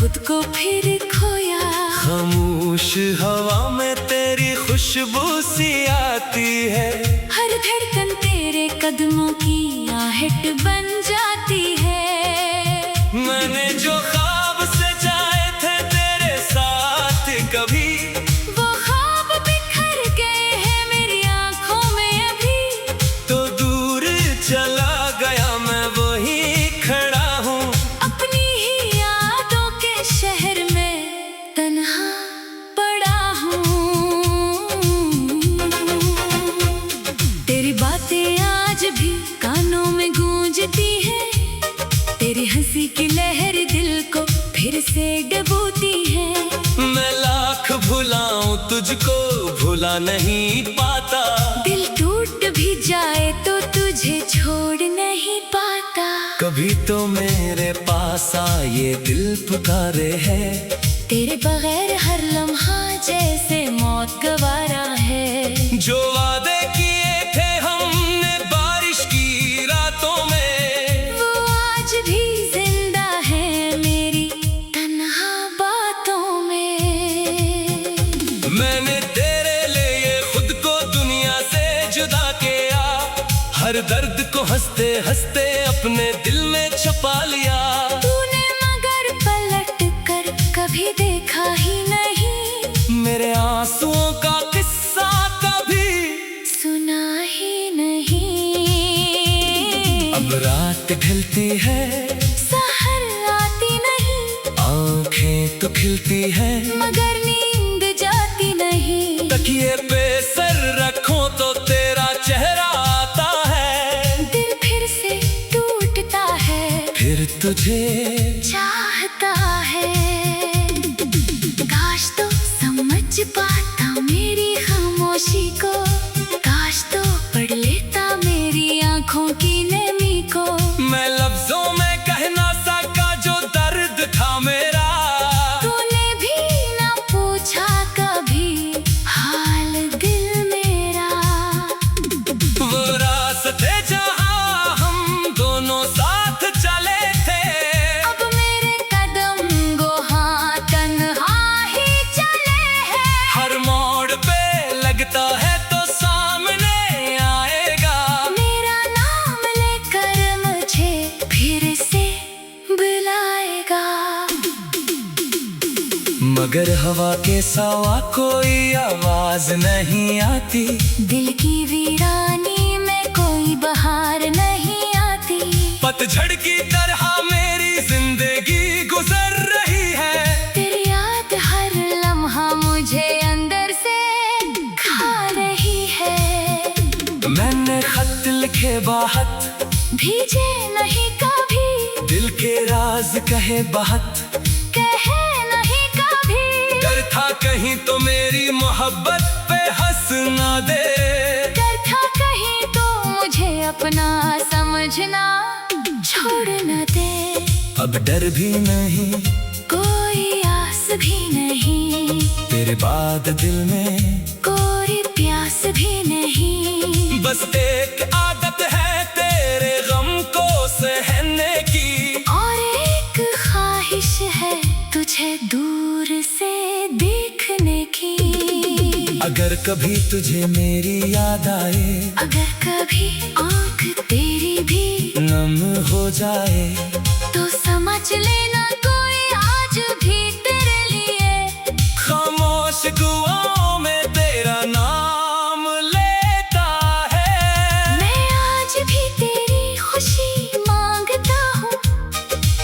खुद को फिर खोया। खामोश हवा में तेरी खुशबू सी आती है, हर धड़कन तेरे कदमों की आहट बन जाती है। मैंने जो ख्वाब सजाए थे तेरे साथ कभी, वो ख्वाब बिखर गए हैं मेरी आंखों में अभी। तो दूर चला गया मैं वहीं खड़ा हूँ, अपनी ही यादों के शहर में तन्हा पड़ा हूँ। तेरी बातें आज भी कानों में गूंजती हैं, तेरी हंसी की लहर दिल को फिर से डुबोती है। मैं लाख भुलाऊं तुझको भुला नहीं पाता, दिल टूट भी जाए तो तुझे छोड़ नहीं पाता। कभी तो मेरे पास आ ये दिल पुकारे है, तेरे बगैर हर लम्हा जैसे मौत गवारा है। जो वादे किए थे हमने बारिश की रातों में, वो आज भी जिंदा है मेरी तन्हा बातों में। मैंने तेरे लिए खुद को दुनिया से जुदा किया, हर दर्द को हंसते हंसते अपने दिल में छुपा लिया। तूने मगर पलट कर कभी देखा ही नहीं, मेरे आंसुओं का किस्सा कभी सुना ही नहीं। अब रात ढलती है, सहर आती नहीं, आंखें तो खिलती है, मगर नींद जाती नहीं। तकिए पे सर रखो तो तेरा चेहरा आता है, दिल फिर से टूटता है, फिर तुझे चाहता है। काश तो समझ पाता मेरी खामोशी को, काश तो पढ़ लेता मेरी आंखों की नमी को। मैं लफ्जों में कह ना सका जो दर्द था मेरा, तूने भी ना पूछा कभी हाल दिल मेरा। वो रास्ते जहाँ हम दोनों साथ चले थे, अब मेरे कदम गोहां तन्हा ही चले हैं। हर मोड़ पे लगता है तो सामने आएगा, मेरा नाम लेकर मुझे फिर से बुलाएगा। मगर हवा के सिवा कोई आवाज नहीं आती, दिल की वीरानी में कोई बहार नहीं आती। पतझड़ की तरह मेरी जिंदगी गुजर रही है, तेरी याद हर लम्हा मुझे अंदर से खा रही है। मैंने खत लिखे बाहत, भीजे नहीं कभी, दिल के राज कहे बाहत, कहे नहीं कभी। डर था कहीं तो मेरी मोहब्बत पे हंस ना दे, डर था कहीं तो मुझे अपना समझना छोड़ न दे। अब डर भी नहीं, कोई आस भी नहीं, तेरे बाद दिल में कोई प्यास भी नहीं। बस एक आदत है तेरे गम को सहने की, और एक ख्वाहिश है तुझे दूर से देखने की। अगर कभी तुझे मेरी याद आए, अगर कभी आँख तेरी भी नम हो जाए, तो समझ लेना कोई आज भी तेरे लिए खामोश दुआओं में तेरा नाम लेता है। मैं आज भी तेरी खुशी मांगता हूँ,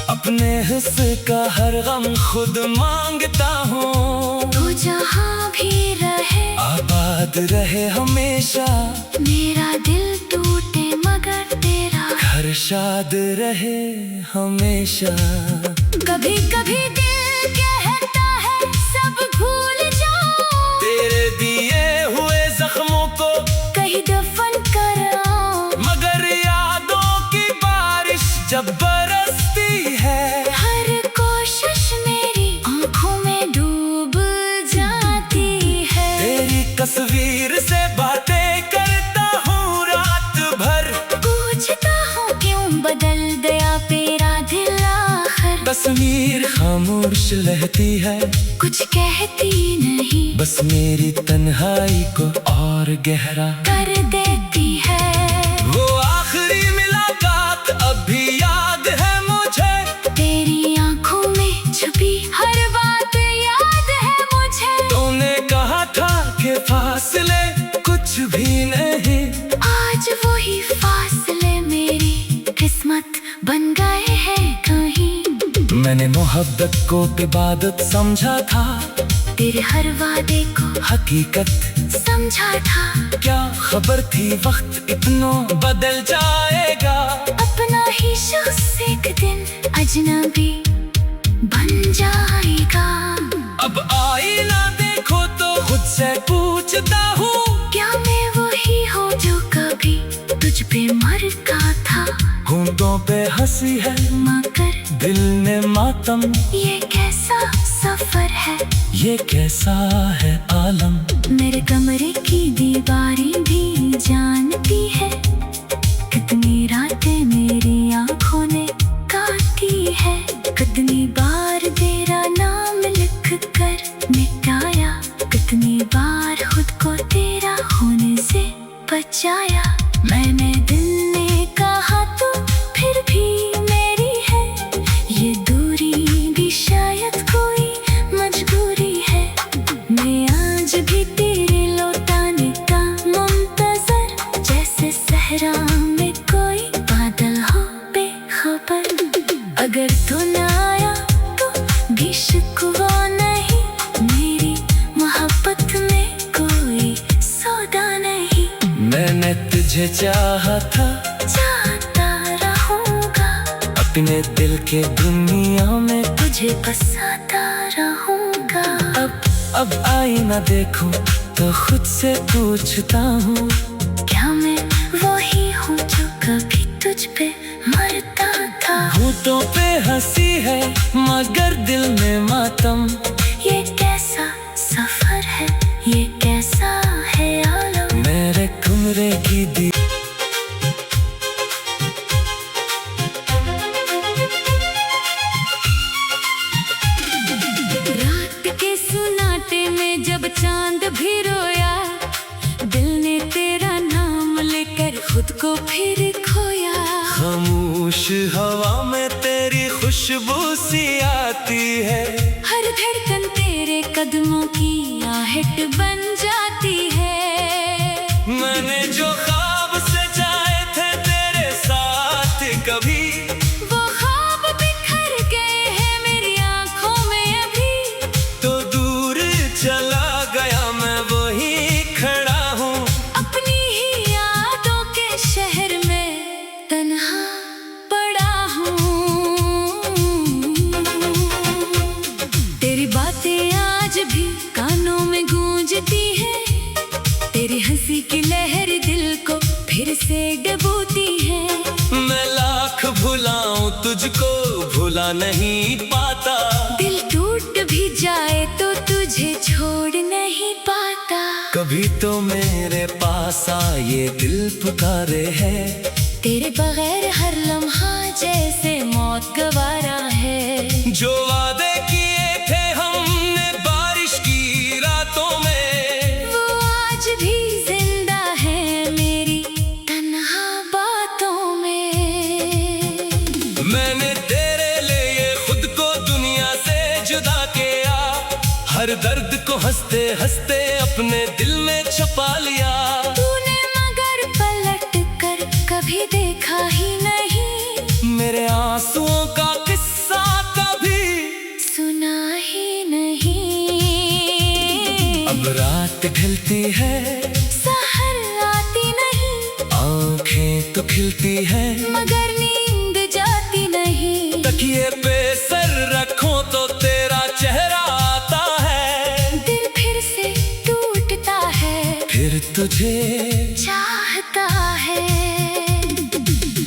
अपने हिस्से का हर गम खुद मांगता हूँ। तू जहाँ भी रहे आबाद रहे हमेशा, मेरा दिल टूटे मगर तेरा घर शाद रहे हमेशा। कभी कभी दिल कहता है सब भूल जाओ, तेरे दिए हुए जख्मों को कहीं दफन कराओ। मगर यादों की बारिश जब बरसती है, हर कोशिश मेरी आंखों में डूब जाती है। तेरी तस्वीर से बातें करता हूँ रात भर, पूछता हूँ क्यों बदल गया तेरा दिल आखिर। बस आसमीर खामोश रहती है, कुछ कहती नहीं, बस मेरी तन्हाई को और गहरा कर देती है। वो आखिरी मुलाकात अब भी याद है मुझे, तेरी आंखों में छुपी हर बात याद है मुझे। तूने कहा था कि फासले कुछ भी नहीं, आज वही फासले मेरी किस्मत बन गए हैं कहीं। मैंने मोहब्बत को इबादत समझा था, तेरे हर वादे को हकीकत समझा था। क्या खबर थी वक्त इतना बदल जाएगा, अपना ही शख्स एक दिन अजनबी बन जाएगा। अब आईना देखो तो खुद से पूछता हूँ, क्या मैं वही हूँ जो कभी तुझ पे मरता था। होंठों पे हंसी है मगर दिल में मातम, ये कैसा सफर है, ये कैसा है आलम। मेरे कमरे की दीवारें भी जानती है, कितनी रातें मेरी आंखों ने काटी है। कितनी बार तेरा नाम लिख कर मिटाया, कितनी बार खुद को तेरा होने से बचाया। मैंने दिल ने कहा तो फिर भी मेरी है, ये दूरी भी शायद कोई मजबूरी है। मैं आज भी तेरे लौटाने का मुंतजर, जैसे सहरा में कोई बादल हो बेखबर। अगर तू न आया तो भी शिकवा नहीं, मेरी मोहब्बत में कोई सौदा नहीं। मैंने तुझे चाहा था, चाहता रहूंगा, अपने दिल के दुनिया में तुझे बसाता रहूंगा। अब आईना देखूं तो खुद से पूछता हूँ, क्या मैं वही हूँ जो कभी तुझ पे मरता था। होठों पे हंसी है मगर दिल में मातम, ये कैसा सफर है, ये कैसा है आलम। मेरे कमरे की दी रात के सुनाटे में जब चांद भी रोया, दिल ने तेरा नाम लेकर खुद को फिर खोया। खामोश हवा में तेरी खुशबू सी आती है, हर धड़कन तेरे कदमों की आहट बन जाती है। मैंने जो ख्वाब सजाए थे तेरे साथ कभी, वो ख्वाब बिखर गए हैं मेरी आंखों में अभी। तो दूर चला गया मैं वही खड़ा हूँ, अपनी ही यादों के शहर में तन्हा पड़ा हूँ। तेरी बातें आज भी कानों में गूंजती है, तेरी हंसी की लहर दिल को फिर से डुबोती है। मैं लाख भुलाऊं तुझको भुला नहीं पाता, दिल टूट भी जाए तो तुझे छोड़ नहीं पाता। कभी तो मेरे पास आ ये दिल पुकारे है, तेरे बगैर हर लम्हा जैसे मौत गवारा है। जो वादे किए थे हमने बारिश की रातों में, वो आज भी जिंदा है मेरी तन्हा बातों में। मैंने तेरे लिए खुद को दुनिया से जुदा किया, हर दर्द को हंसते हंसते अपने दिल में छुपा लिया। तूने मगर पलट कर कभी देखा ही नहीं, मेरे आंसुओं का किस्सा कभी सुना ही नहीं। अब रात ढलती है, सहर आती नहीं, आंखें तो खिलती है, मगर नींद जाती नहीं। तकिए पे सर रखूं तो तेरा चेहरा आता है, दिल फिर से टूटता है, फिर तुझे चाहता है।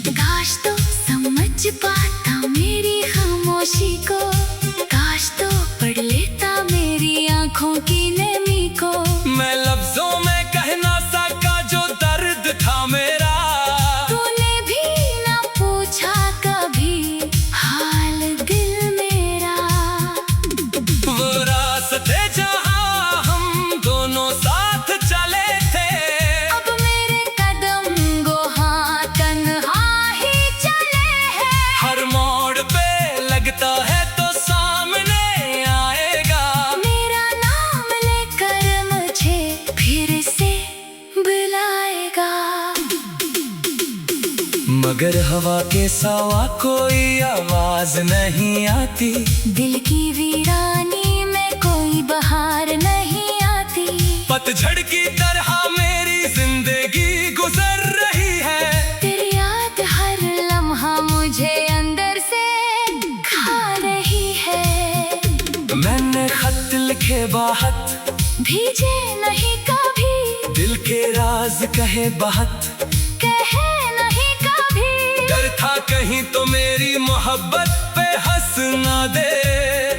काश तो समझ पाता मेरी खामोशी को, काश तो पढ़ लेता मेरी आंखों की नमी को। मैं लफ्जों में कह ना सका जो दर्द था मेरा, तूने भी ना पूछा कभी हाल दिल मगर हवा के सिवा कोई आवाज नहीं आती। दिल की वीरानी में कोई बहार नहीं आती। पतझड़ की तरह मेरी जिंदगी गुजर रही है। तेरी याद हर लम्हा मुझे अंदर से खा रही है। मैंने खत लिखे बाहत, भीजे नहीं कभी। दिल के राज कहे बाहत, कहे नहीं कभी। डर था कहीं तो मेरी मोहब्बत पे हंस ना दे।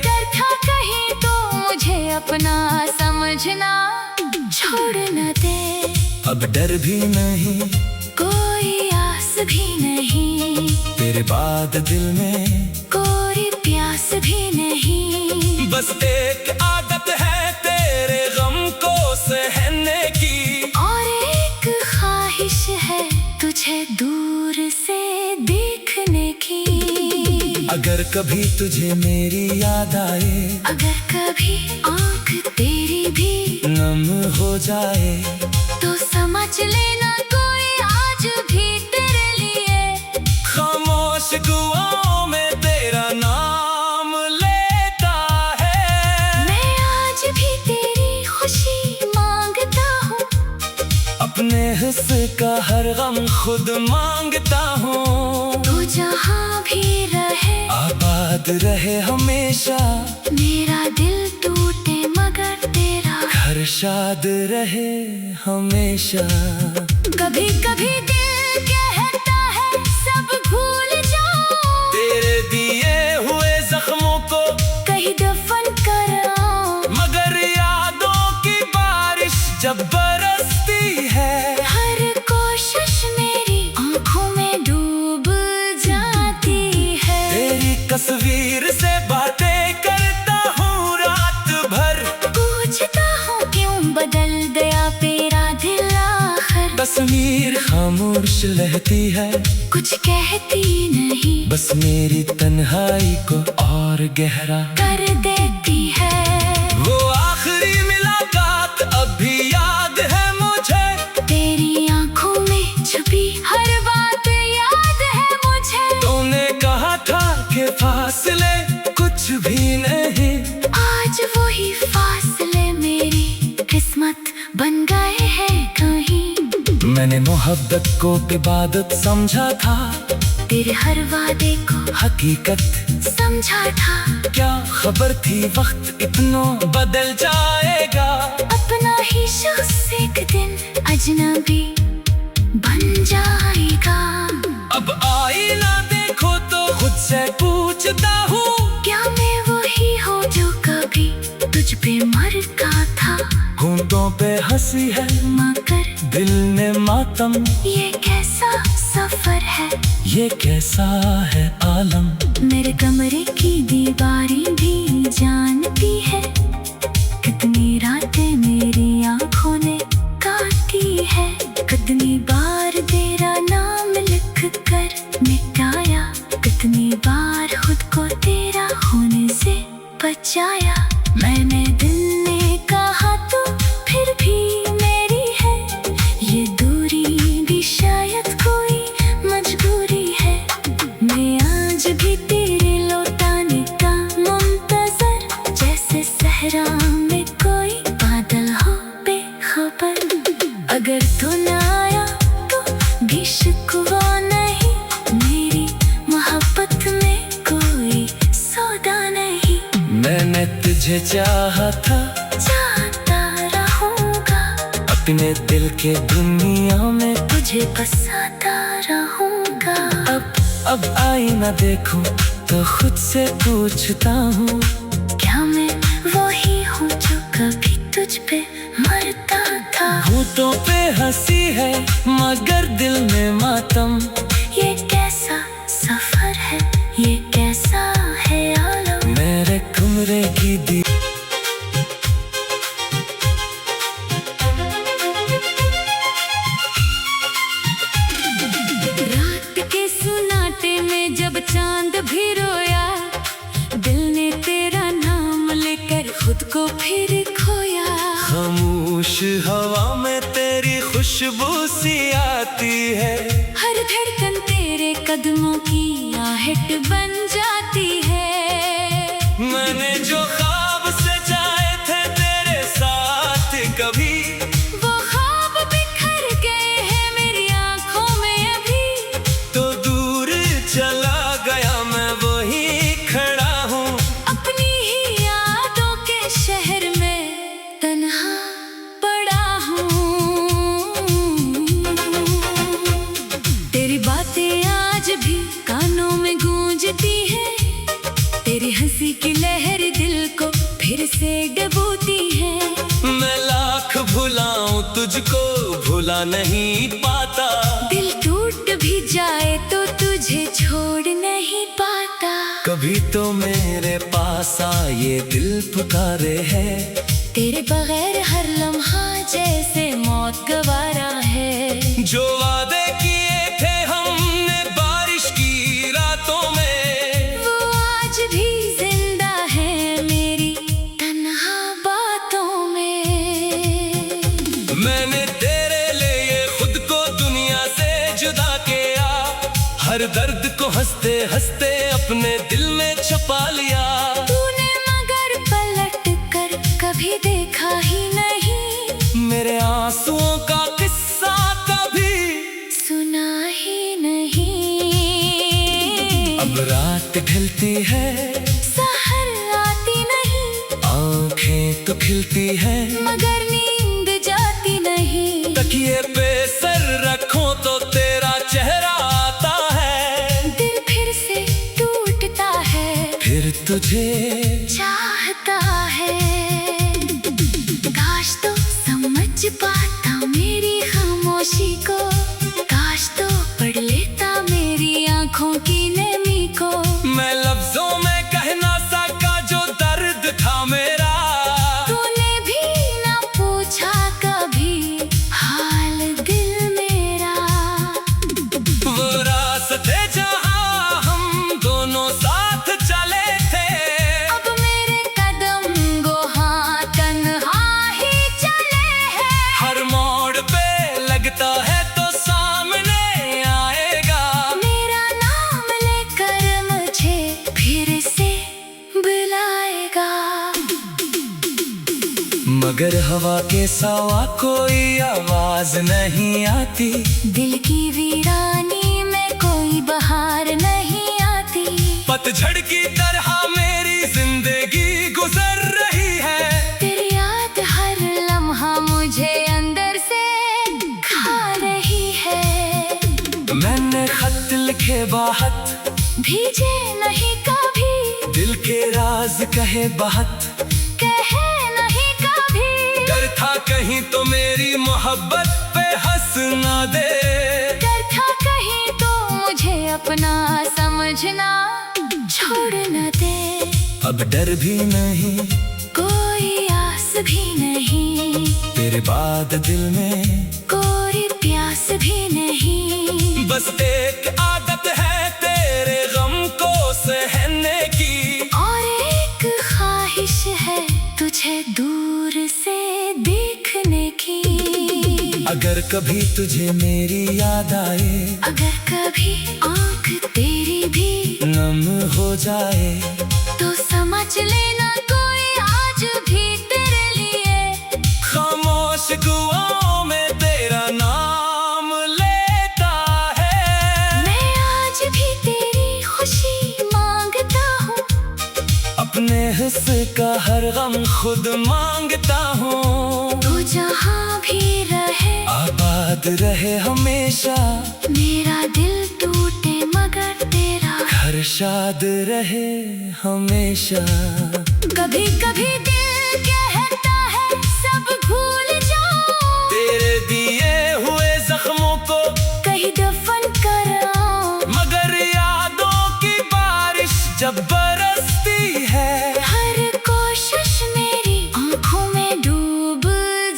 डर था कहीं तो मुझे अपना समझना छोड़ न दे। अब डर भी नहीं, कोई आस भी नहीं। तेरे बाद दिल में कोई प्यास भी नहीं। बस एक आदत है तेरे गम को सहने की। और एक ख्वाहिश है तुझे दूर से देखने की। अगर कभी तुझे मेरी याद आए, अगर कभी आँख तेरी भी नम हो जाए, तो समझ लेना कोई आज भी तेरे लिए खामोश दुआओं में तेरा नाम लेता है। मैं आज भी तेरी खुशी मांगता हूँ। अपने हिस्से का हर गम खुद मांगता हूँ। तू जहाँ भी रहे आबाद रहे हमेशा, मेरा दिल टूटे मगर तेरा घर शाद रहे हमेशा। कभी कभी दिल कहता है सब भूल जाओ। तेरे दिए हुए जख्मों को कहीं दफन कराओ। मगर यादों की बारिश जब बरसती है, हर कोशिश मेरी आँखों में डूब जाती है। तेरी तस्वीर से बातें करता हूँ रात भर। पूछता हूँ क्यों बदल गया तेरा दिल आखिर। तस्वीर खामोश रहती है, कुछ कहती नहीं, बस मेरी तन्हाई को और गहरा कर देती है। वो आखिरी मुलाकात अब भी याद है मुझे। तेरी आँखों में छुपी हर बात याद है मुझे। तूने कहा था कि फासले कुछ भी नहीं, आज वही फासले मेरी किस्मत बन गए हैं कहीं। मैंने मोहब्बत को इबादत समझा था, तेरे हर वादे को हकीकत समझा था। क्या खबर थी वक्त इतना बदल जाएगा। अपना ही शख्स एक दिन अजनबी बन जाएगा। अब आईना देखो तो खुद से पूछता हूँ, क्या मैं वही हूँ जो कभी तुझ पे मरता था। होंठों पे हंसी है मगर दिल में मातम, ये कैसा सफर है, ये कैसा है आलम। मेरे कमरे की दीवारें भी जानती है कितनी रातें मेरी आँखों ने काटी है। कितनी बार तेरा नाम लिख कर मिटाया, कितनी बार खुद को तेरा होने से बचाया। मैंने दिल ने कहा तो फिर भी मेरी है, ये दूरी भी शायद कोई मजबूरी है। मैं आज भी तेरे लौटाने का मुंतजर, जैसे सहरा में कोई बादल हो बेखबर। अगर तू न आया तो भी शिकवा नहीं, मेरी मोहब्बत में कोई सौदा नहीं। मैंने तुझे चाहा था, चाहता रहूंगा, अपने दिल के दुनिया में तुझे बसाता रहूंगा। अब आईना देखूं तो खुद से पूछता हूँ, क्या मैं वही हूँ जो कभी तुझ पे मरता था। होठों पे हंसी है मगर दिल में मातम, ये कैसा सफर है, ये कैसा है आलम। मेरे कमरे की दी रात के सुनाटे में जब चांद भी रोया, दिल ने तेरा नाम लेकर खुद को फिर खोया। खामोश हवा में तेरी खुशबू सी आती है, हर धड़कन तेरे मेरे कदमों की आहट बन जाती है। मैंने जो ख्वाब सजाए थे तेरे साथ कभी, वो ख्वाब बिखर गए हैं मेरी आंखों में अभी। तो दूर चला गया मैं वहीं खड़ा हूँ, अपनी ही यादों के शहर में तन्हा पड़ा हूँ। तेरी बातें आज भी कानों में गूंजती है, तेरी हंसी की लहर दिल को फिर से डुबोती है। मैं लाख भुलाऊं तुझको भुला नहीं पाता, दिल टूट भी जाए तो तुझे छोड़ नहीं पाता। कभी तो मेरे पास आ ये दिल पुकारे है, तेरे बगैर हर लम्हा जैसे मौत गवारा है। जो वादे किए थे हमने बारिश की रातों में, वो आज भी जिंदा है मेरी तन्हा बातों में। मैंने तेरे लिए खुद को दुनिया से जुदा किया, हर दर्द को हंसते हंसते अपने दिल में छुपा लिया। तूने मगर पलट कर कभी देखा ही नहीं, मेरे आंसुओं का किस्सा कभी सुना ही नहीं। अब रात ढलती है, सहर आती नहीं, आंखें तो खिलती है, मगर नींद जाती नहीं। तकिए पे सर रखूं तो तेरा चेहरा आता है, दिल फिर से टूटता है, फिर तुझे चाहता है। काश तो समझ पाता मेरी खामोशी को, काश तो पढ़ लेता मेरी आंखों की नमी को। मैं लफ्जों में कह ना सका जो दर्द था मेरा, तूने भी ना पूछा कभी हाल दिल मेरा। वो रास्ते जहां हम दोनों साथ चले थे, अब मेरे कदम गोहां तन्हा ही चले हैं। हर मोड़ पे लगता है तो सामने आएगा, मेरा नाम लेकर मुझे फिर से बुलाएगा। मगर हवा के सिवा कोई आवाज नहीं आती, दिल की वीरानी में कोई बहार नहीं आती। पतझड़ की तरह मेरी जिंदगी गुजर रही है, तेरी याद हर लम्हा मुझे अंदर से खा रही है। मैंने खत लिखे बाहत, भीजे नहीं कभी, दिल के राज कहे बाहत, कहे नहीं कभी। डर था कहीं तो मेरी मोहब्बत पे हंस ना दे, डर था कहीं तो मुझे अपना समझना छोड़ न दे। अब डर भी नहीं, कोई आस भी नहीं, तेरे बाद दिल में कोई प्यास भी नहीं। बस एक आदत है तेरे गम को सहने की, और एक ख्वाहिश है तुझे दूर से देखने की। अगर कभी तुझे मेरी याद आए, अगर कभी आंख तेरी भी नम हो जाए, तो समझ लेना कोई आज भी तेरे लिए खामोश दुआओं में तेरा नाम लेता है। मैं आज भी तेरी खुशी मांगता हूँ, अपने हिस्से का हर गम खुद मांगता हूँ। तू जहाँ भी रहे आबाद रहे हमेशा, मेरा दिल टूटे मगर तेरा घर शाद रहे हमेशा। कभी कभी दिल कहता है सब भूल जाओ, तेरे दिए हुए जख्मों को कहीं दफन कराओ। मगर यादों की बारिश जब बरसती है, हर कोशिश मेरी आंखों में डूब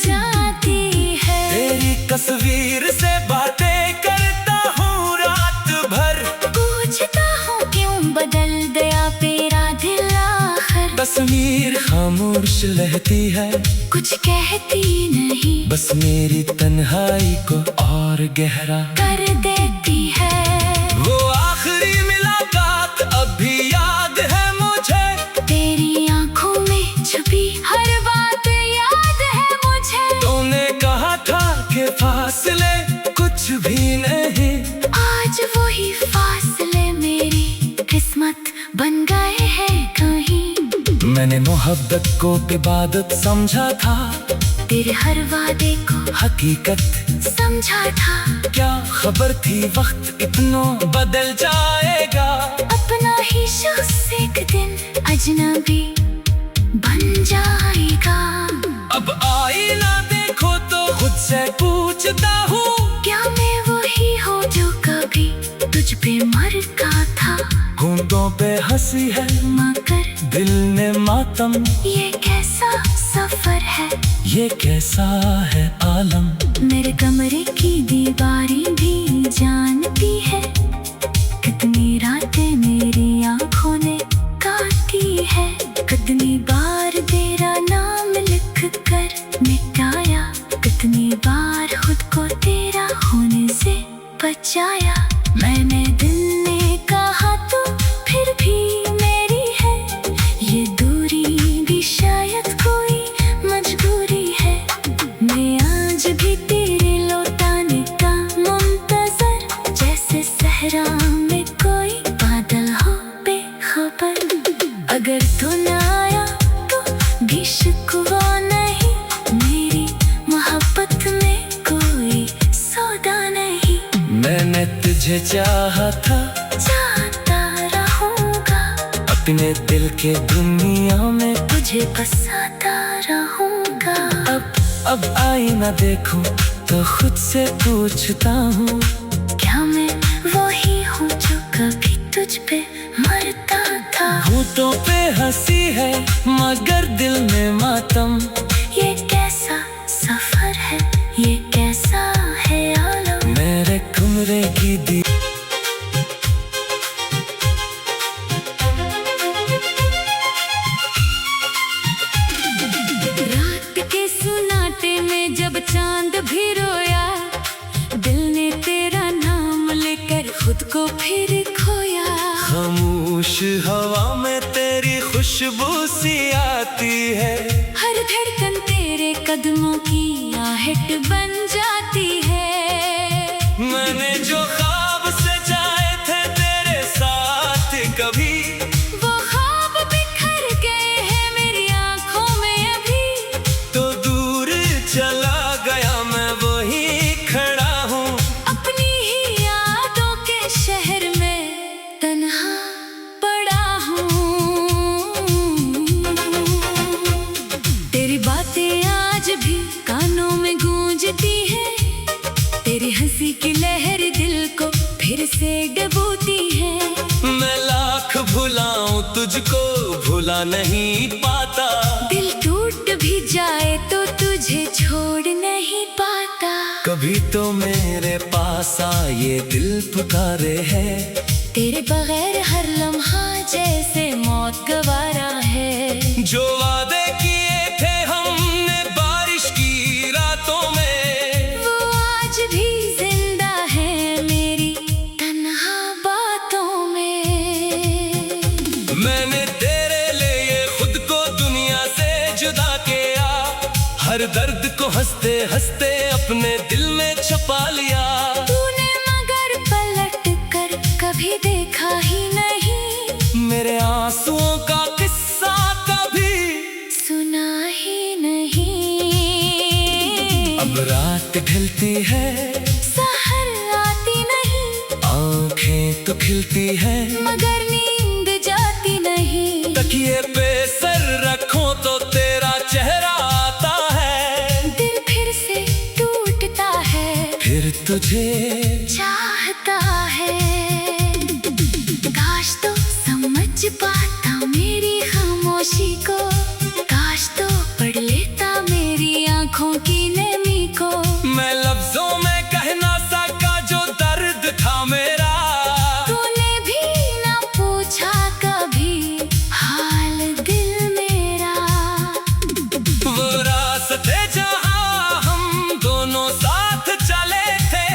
जाती है। तेरी तस्वीर से बातें करता हूँ रात भर, पूछता हूँ क्यों बदल गया तेरा दिल आखिर। तस्वीर खामोश रहती है, कुछ कहती नहीं, बस मेरी तन्हाई को और गहरा कर देती है। वो मैंने मोहब्बत को इबादत समझा था, तेरे हर वादे को हकीकत समझा था। क्या खबर थी वक्त इतना बदल जाएगा। अपना ही शख्स एक दिन अजनबी बन जाएगा। अब आईना देखो तो खुद से पूछता हूँ, क्या मैं वही हूँ जो कभी तुझ पे मरता था। होंठों पे हंसी है मगर दिल में मातम, ये कैसा सफर है, ये कैसा है आलम। मेरे कमरे की दीवारें भी जानती है, कितनी रातें मेरी आंखों ने काटी है। कितनी बार तेरा नाम लिख कर मिटाया, कितनी बार खुद को तेरा होने से बचाया। मैंने दिल ने कहा तो फिर भी मेरी है, ये दूरी भी शायद कोई मजबूरी है। मैं आज भी तेरे लौटाने का मुंतजर, जैसे सहरा में कोई बादल हो बेखबर। अगर तू न आया तो भी शिकवा नहीं, मेरी मोहब्बत में कोई सौदा नहीं। मैंने तुझे चाहा था, चाहता रहूंगा, अपने दिल के दुनिया में तुझे बसाता रहूंगा। अब आईना देखूं तो खुद से पूछता हूँ, क्या मैं वही हूँ जो कभी तुझ पे मरता था। होठों पे हंसी है मगर दिल में मातम, ये कैसा सफर है, ये कैसा है आलम। मेरे कमरे की दी रात के सुनाटे में जब चांद भी रोया, दिल ने तेरा नाम लेकर खुद को फिर खोया। खामोश हवा में तेरी खुशबू सी आती है, हर धड़कन तेरे कदमों की आहट बन जाती है। मैंने जो ख्वाब सजाए थे तेरे साथ कभी, वो ख्वाब बिखर गए हैं मेरी आंखों में अभी। तो दूर चला गया मैं वही खड़ा हूँ, अपनी ही यादों के शहर में तन्हा पड़ा हूँ। तेरी बातें आज भी कानों में गूंजती है, तेरी हंसी की लहर दिल को फिर से डुबोती है। मैं लाख भुलाऊं तुझको भुला नहीं पाता, दिल टूट भी जाए तो तुझे छोड़ नहीं पाता। कभी तो मेरे पास आ ये दिल पुकारे है, तेरे बगैर हर लम्हा जैसे मौत गवारा है। जो वादे किए थे हमने बारिश की रातों में, वो आज भी जिंदा है मेरी तन्हा बातों में। मैंने तेरे लिए खुद को दुनिया से जुदा किया, हर दर्द को हंसते हंसते अपने दिल में छुपा लिया। तूने मगर पलट कर कभी देखा ही नहीं, मेरे आंसुओं का किस्सा कभी सुना ही नहीं। अब रात ढलती है, सहर आती नहीं, आंखें तो खिलती है, मगर नींद जाती नहीं। तकिए पे सर रखो तो तेरा चेहरा आता है, दिल फिर से टूटता है, फिर तुझे चाहता है। काश तो समझ पाता मेरी खामोशी को, काश तो पढ़ लेता मेरी आंखों की नमी को। मैं लफ्जों में कह ना सका जो दर्द था मेरा, तूने भी ना पूछा कभी हाल दिल मेरा। वो रास्ते जहाँ हम दोनों साथ चले थे,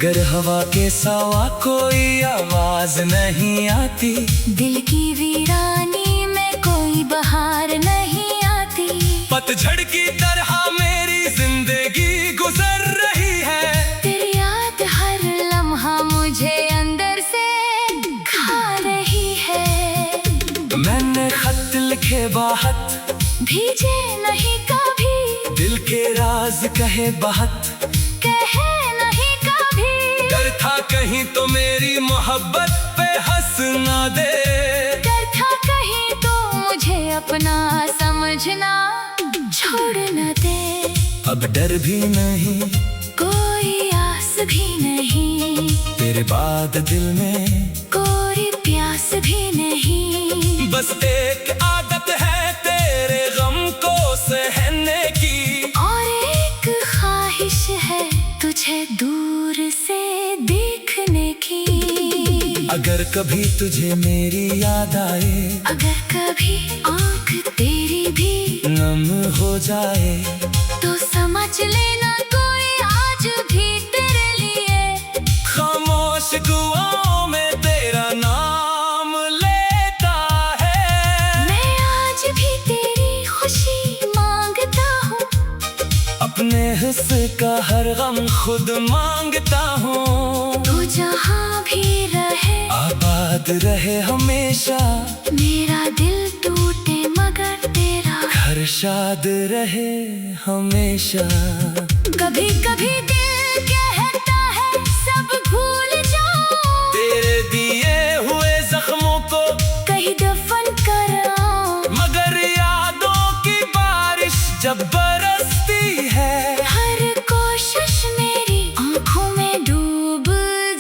मगर हवा के सिवा कोई आवाज नहीं आती। दिल की वीरानी में कोई बहार नहीं आती। पतझड़ की तरह मेरी जिंदगी गुजर रही है। तेरी याद हर लम्हा मुझे अंदर से खा रही है। मैंने खत लिखे बाहत, भीजे नहीं कभी। दिल के राज कहे बाहत, कहे नहीं कभी। डर था कहीं तो मेरी मोहब्बत पे हंस ना दे। डर था कहीं तो मुझे अपना समझना छोड़ न दे। अब डर भी नहीं, कोई आस भी नहीं। तेरे बाद दिल में कोई प्यास भी नहीं। बस एक आदत है तेरे गम को सहने की। और एक ख्वाहिश है तुझे दूर से देखने की। अगर कभी तुझे मेरी याद आए, अगर कभी आँख तेरी भी नम हो जाए, तो समझ लेना कोई आज भी तेरे लिए खामोश दुआओं में तेरा नाम लेता है। मैं आज भी तेरी खुशी मांगता हूँ। अपने हिस्से का हर गम खुद मांगता हूँ। तू जहाँ भी रहे आबाद रहे हमेशा, मेरा दिल टूटे मगर तेरा घर शाद रहे हमेशा। कभी कभी दिल कहता है सब भूल जाओ। तेरे दिए हुए जख्मों को कहीं दफन कराओ। मगर यादों की बारिश जब बरसती है, हर कोशिश मेरी आँखों में डूब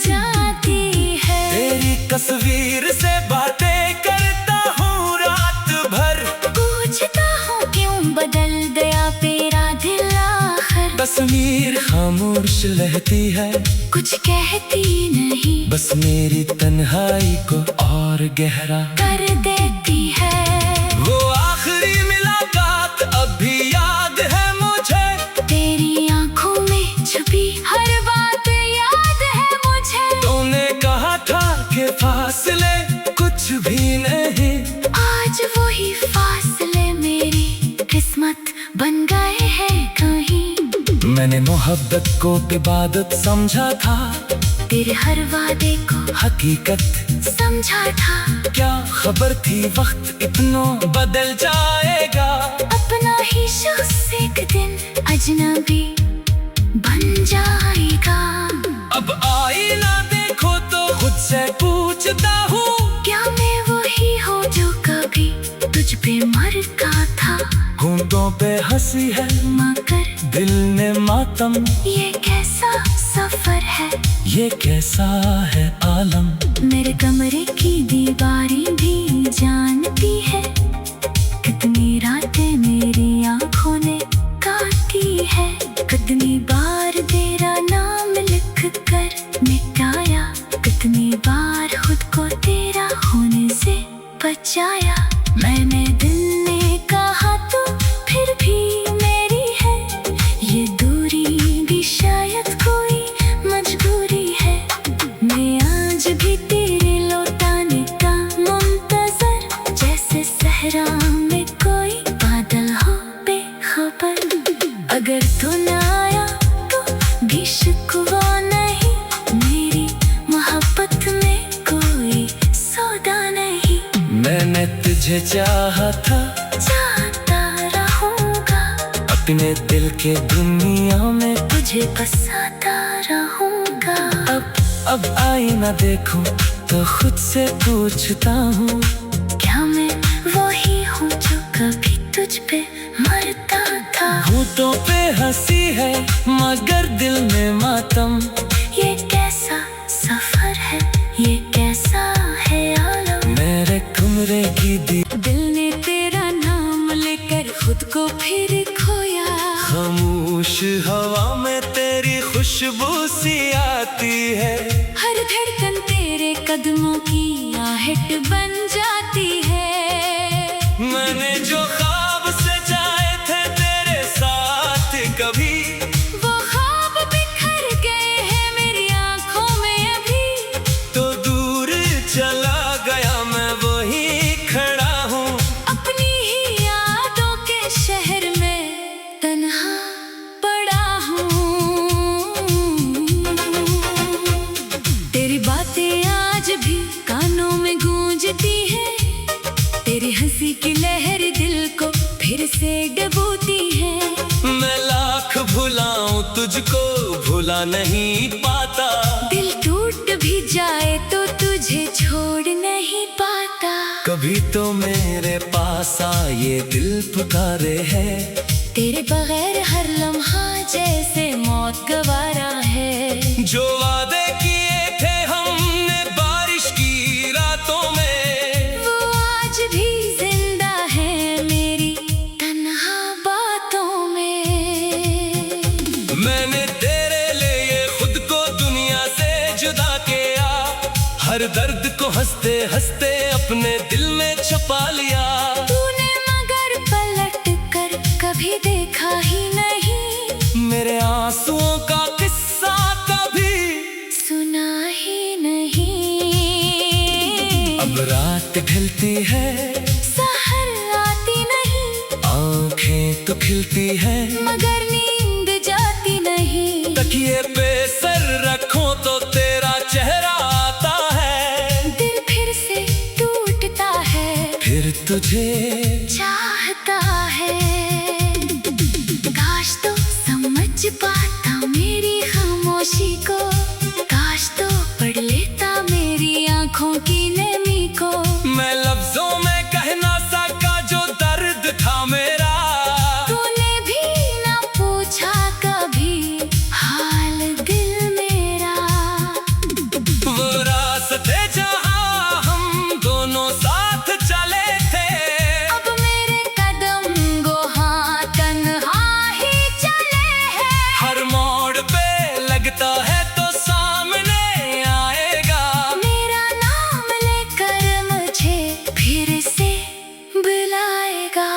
जाती है। तेरी तस्वीर से बातें करता हूँ रात भर। पूछता हूँ क्यों बदल गया तेरा दिल आखिर। तस्वीर खामोश रहती है, कुछ कहती नहीं, बस मेरी तन्हाई को और गहरा कर देती है। वो आखिरी मुलाकात अब भी याद है मुझे। तेरी आँखों में छुपी हर बात याद है मुझे। तूने कहा था कि फासले कुछ भी नहीं, आज वही फासले मेरी किस्मत बन गए हैं कहीं। मैंने मोहब्बत को इबादत समझा था, तेरे हर वादे को हकीकत समझा था। क्या खबर थी वक्त इतना बदल जाएगा। अपना ही शख्स एक दिन अजनबी बन जाएगा। अब आईना देखो तो खुद से पूछता हूँ, क्या मैं वही हूँ जो कभी तुझ पे मरता था। होंठों पे हंसी है मगर दिल ने मातम। ये कैसा सफर है, ये कैसा है आलम। मेरे कमरे की दीवारें भी जानती है। कितनी रातें मेरी आँखों ने काटी है। कितनी बार तेरा नाम लिख कर मिटाया। कितनी बार खुद को तेरा होने से बचाया। मैंने दिल ने कहा तो फिर भी मेरी है। ये दूरी भी शायद कोई मजबूरी है। मैं आज भी तेरे लौटाने का मुंतजर, जैसे सहरा में कोई बादल हो बेखबर। अगर तू न आया तो भी शिकवा नहीं। मेरी मोहब्बत में कोई सौदा नहीं। मैंने तुझे चाहा था, चाहता रहूंगा। अपने दिल के दुनिया में तुझे बसाता रहूंगा। अब आईना देखूं तो खुद से पूछता हूँ, क्या मैं वही हूँ जो कभी तुझ पे मरता था। होठों पे हंसी है मगर दिल में मातम। ये कैसा सफर है, ये कैसा है आलम। मेरे कमरे की दिल ने तेरा नाम लेकर खुद को फिर खोया। खामोश हवा में तेरी खुशबू सी आती है। हर धड़कन तेरे कदमों की आहट बन जाती है। मैंने जो ख्वाब सजाए थे तेरे साथ कभी, वो ख्वाब बिखर गए हैं मेरी आँखों फिर से डबूती है। मैं लाख भुलाऊं तुझको भुला नहीं पाता। दिल टूट भी जाए तो तुझे छोड़ नहीं पाता। कभी तो मेरे पास आ ये दिल पुकारे है। तेरे बगैर हर लम्हा जैसे मौत गवारा है। जो वादे किए थे हमने बारिश की रातों में, वो आज भी जिंदा है मेरी तन्हा बातों में। मैंने तेरे लिए खुद को दुनिया से जुदा किया। हर दर्द को हंसते हंसते अपने दिल में छुपा लिया। तूने मगर पलट कर कभी देखा ही नहीं। मेरे आंसुओं का किस्सा कभी सुना ही नहीं। अब रात ढलती है, सहर आती नहीं। आंखें तो खिलती है, मगर नींद जाती नहीं। तकिए पे सर रखो तो तेरा चेहरा आता है। दिल फिर से टूटता है, फिर तुझे चाहता है। काश तो समझ पाता मेरी खामोशी को। काश तो पढ़ लेता मेरी आंखों की नमी को। मैं लफ्जों में कह ना सका जो दर्द था मेरा। तूने भी ना पूछा कभी हाल दिल मेरा। वो रास्ते जहाँ हम दोनों साथ चले थे, अब मेरे कदम गोहां तन्हा ही चले हैं। हर मोड़ पे लगता है तो सामने आएगा। मेरा नाम लेकर मुझे फिर से बुलाएगा।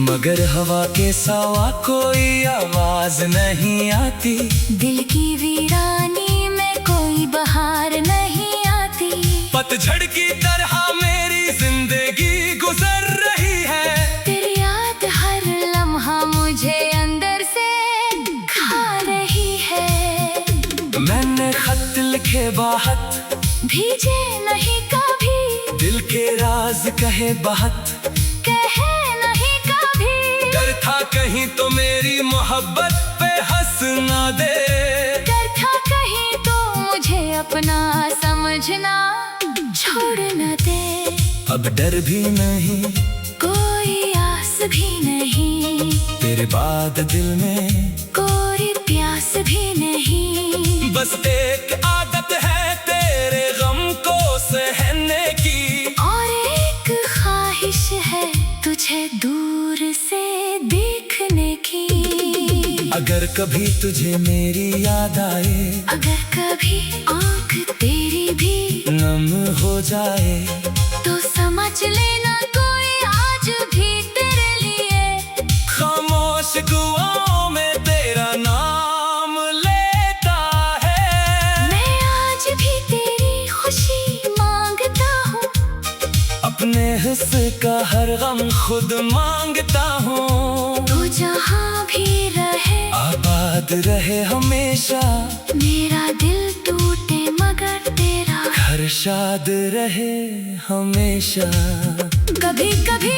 मगर हवा के सिवा कोई आवाज नहीं आती। दिल की वीरानी में कोई बहार नहीं आती। पतझड़ की तरह मेरी जिंदगी गुजर रही है। तेरी याद हर लम्हा मुझे अंदर से खा रही है। मैंने खत लिखे बाहत, भीजे नहीं कभी। दिल के राज कहे बाहत। कहे नहीं कभी। डर था कहीं तो मेरी मोहब्बत पे हंस ना दे। डर था कहीं तो मुझे अपना समझना छोड़ न दे। अब डर भी नहीं, कोई आस भी नहीं। तेरे बाद दिल में कोई प्यास भी नहीं। बस एक आदत है तेरे गम को सहने की। और एक ख्वाहिश है तुझे दूर से देखने की। अगर कभी तुझे मेरी याद आए, अगर कभी आँख तेरी भी नम हो जाए, तो समझ लेना कोई आज भी तेरे लिए खामोश दुआओं में तेरा नाम लेता है। मैं आज भी तेरी खुशी मांगता हूँ। अपने हिस्से का हर गम खुद मांगता हूँ। तू जहाँ भी रहे आबाद रहे हमेशा। मेरा दिल टूटे मगर तेरा घर शाद रहे हमेशा। कभी कभी